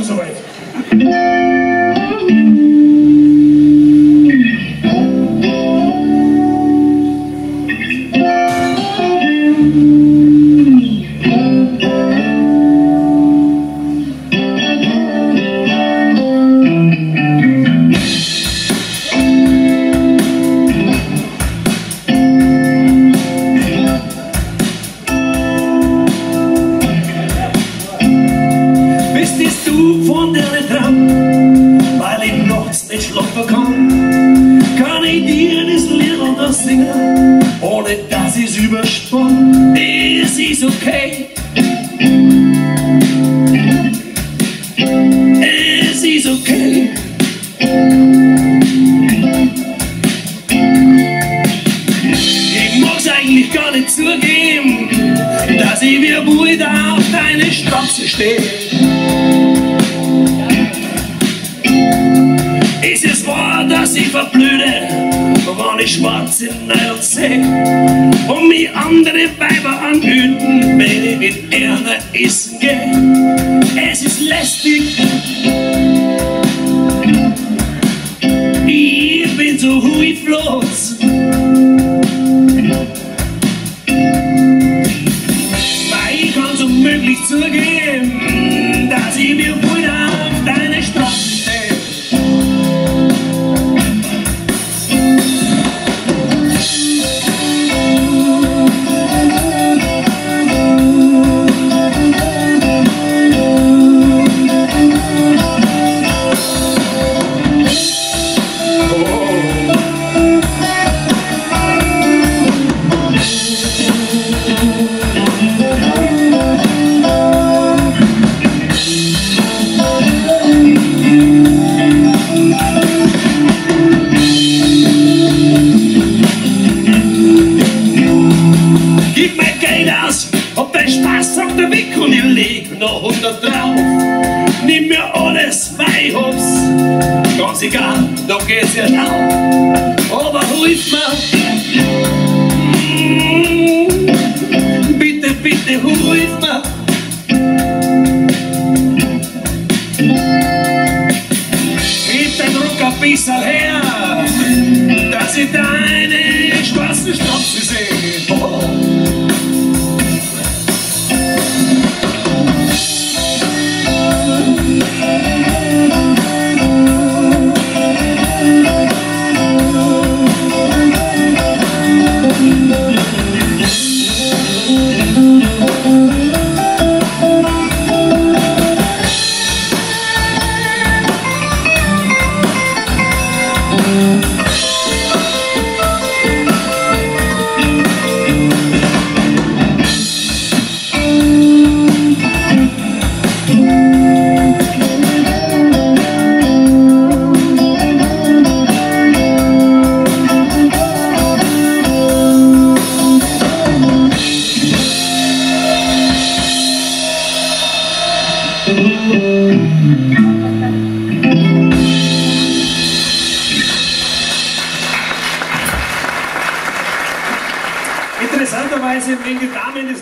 schon soweit. Kann ich dir das Lied untersingen, ohne dass ich's überspann? Es ist okay. Es ist okay. Ich mag's eigentlich gar nicht zugeben, dass ich wie Buddha auf deine Straße stehe. Ist es wahr, dass ich verblüde, wenn ich schwarze Nägel seh und mich andere Weiber anhüten, wenn ich mit Ärger essen geh? Es ist lästig, ich bin so hilflos, weil ich kann's unmöglich zugeben, dass ich mir wieder auf deine Straße stehe. Gib mir Geld aus, ob dein Spaß sagt der weg und ich leg noch 100 drauf. Nimm mir alles, weil ich hab's, ganz egal, da geht's ja auf. Aber hilf mir, bitte, bitte hilf mir. Gib den Druck ein bisschen her, dass ich deine schwarzen Strapse sehe. Oh. Interessanterweise, wegen den Damen des